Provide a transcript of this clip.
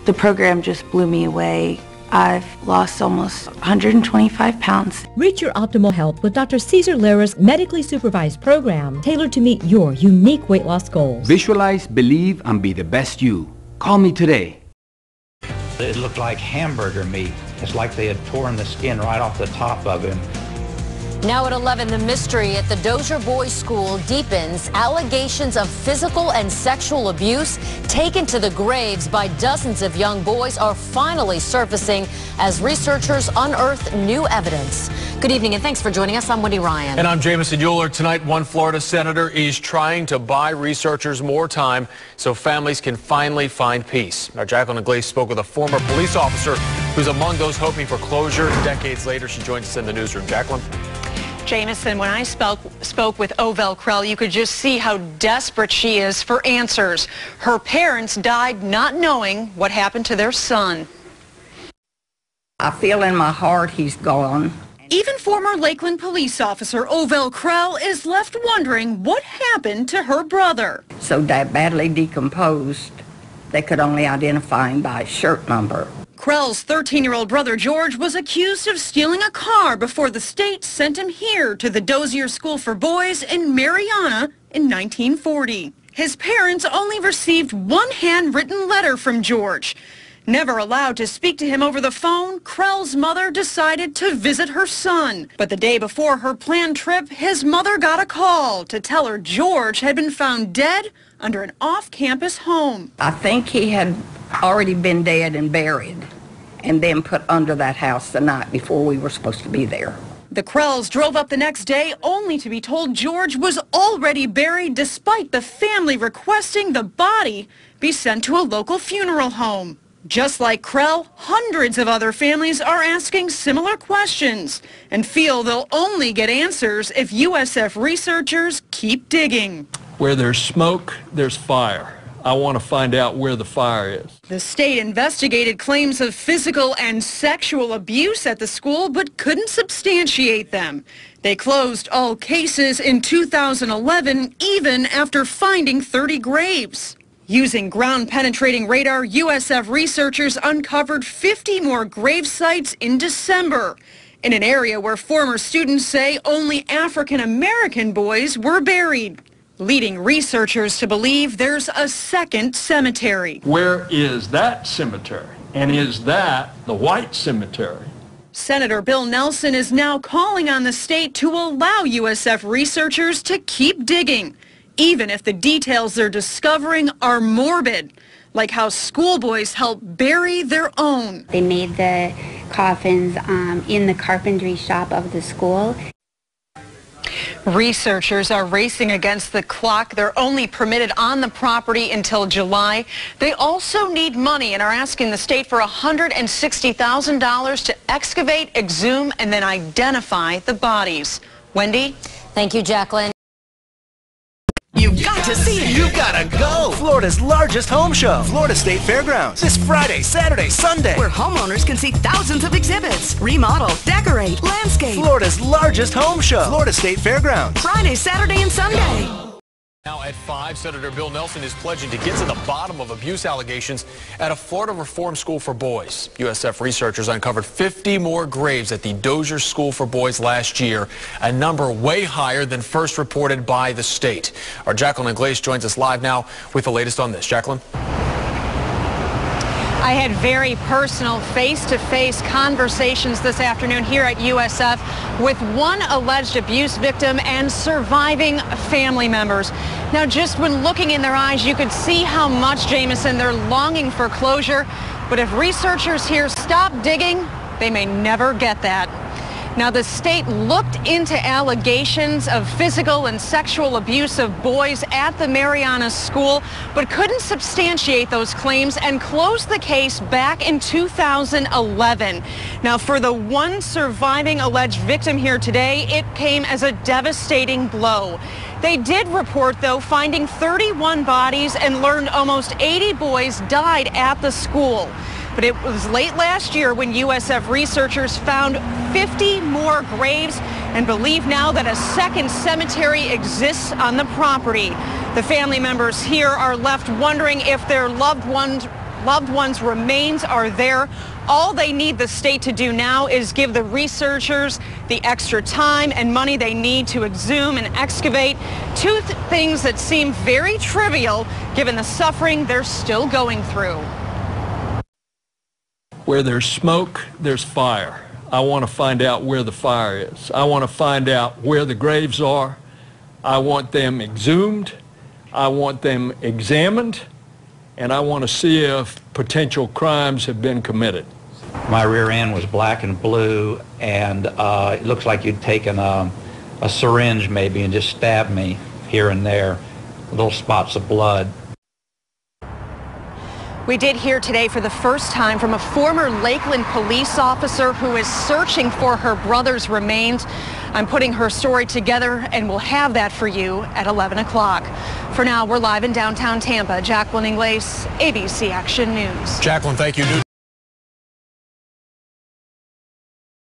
The program just blew me away. I've lost almost 125 pounds. Reach your optimal health with Dr. Cesar Lara's medically supervised program tailored to meet your unique weight loss goals. Visualize, believe, and be the best you. Call me today. It looked like hamburger meat. It's like they had torn the skin right off the top of him. Now at 11, the mystery at the Dozier Boys School deepens. Allegations of physical and sexual abuse taken to the graves by dozens of young boys are finally surfacing as researchers unearth new evidence. Good evening and thanks for joining us. I'm Wendy Ryan. And I'm Jamison Euler. Tonight, one Florida senator is trying to buy researchers more time so families can finally find peace. Our Jacqueline Glaze spoke with a former police officer who's among those hoping for closure. Decades later, she joins us in the newsroom. Jacqueline? Jamison, when I spoke with Ovell Krell, you could just see how desperate she is for answers. Her parents died not knowing what happened to their son. I feel in my heart he's gone. Even former Lakeland police officer Ovell Krell is left wondering what happened to her brother. So badly decomposed, they could only identify him by shirt number. Krell's 13-year-old brother George was accused of stealing a car before the state sent him here to the Dozier School for Boys in Marianna in 1940. His parents only received one handwritten letter from George. Never allowed to speak to him over the phone, Krell's mother decided to visit her son. But the day before her planned trip, his mother got a call to tell her George had been found dead under an off-campus home. I think he had already been dead and buried and then put under that house the night before we were supposed to be there. The Krells drove up the next day only to be told George was already buried despite the family requesting the body be sent to a local funeral home. Just like Krell, hundreds of other families are asking similar questions and feel they'll only get answers if USF researchers keep digging. Where there's smoke, there's fire. I want to find out where the fire is. The state investigated claims of physical and sexual abuse at the school, but couldn't substantiate them. They closed all cases in 2011, even after finding 30 graves. Using ground-penetrating radar, USF researchers uncovered 50 more grave sites in December, in an area where former students say only African-American boys were buried, leading researchers to believe there's a second cemetery. Where is that cemetery? And is that the white cemetery? Senator Bill Nelson is now calling on the state to allow USF researchers to keep digging, even if the details they're discovering are morbid, like how schoolboys help bury their own. They made the coffins in the carpentry shop of the school. Researchers are racing against the clock. They're only permitted on the property until July. They also need money and are asking the state for $160,000 to excavate, exhume, and then identify the bodies. Wendy? Thank you, Jacqueline. You've got to see it. You've got to go. Florida's largest home show, Florida State Fairgrounds, this Friday, Saturday, Sunday, where homeowners can see thousands of exhibits, remodel, decorate, landscape. Florida's largest home show, Florida State Fairgrounds, Friday, Saturday, and Sunday. Now at 5, Senator Bill Nelson is pledging to get to the bottom of abuse allegations at a Florida reform school for boys. USF researchers uncovered 50 more graves at the Dozier School for Boys last year, a number way higher than first reported by the state. Our Jacqueline Glaze joins us live now with the latest on this. Jacqueline? I had very personal face-to-face conversations this afternoon here at USF with one alleged abuse victim and surviving family members. Now, just when looking in their eyes, you could see how much, Jamison, they're longing for closure. But if researchers here stop digging, they may never get that. Now, the state looked into allegations of physical and sexual abuse of boys at the Marianna school, but couldn't substantiate those claims and closed the case back in 2011. Now, for the one surviving alleged victim here today, it came as a devastating blow. They did report, though, finding 31 bodies and learned almost 80 boys died at the school. But it was late last year when USF researchers found 50 more graves and believe now that a second cemetery exists on the property. The family members here are left wondering if their loved ones loved ones' remains are there. All they need the state to do now is give the researchers the extra time and money they need to exhume and excavate. Two things that seem very trivial given the suffering they're still going through. Where there's smoke, there's fire. I want to find out where the fire is. I want to find out where the graves are. I want them exhumed. I want them examined. And I want to see if potential crimes have been committed. My rear end was black and blue, and it looks like you'd taken a syringe maybe and just stabbed me here and there, little spots of blood. We did hear today for the first time from a former Lakeland police officer who is searching for her brother's remains. I'm putting her story together, and we'll have that for you at 11 o'clock. For now, we're live in downtown Tampa. Jacqueline Ingles, ABC Action News. Jacqueline, thank you.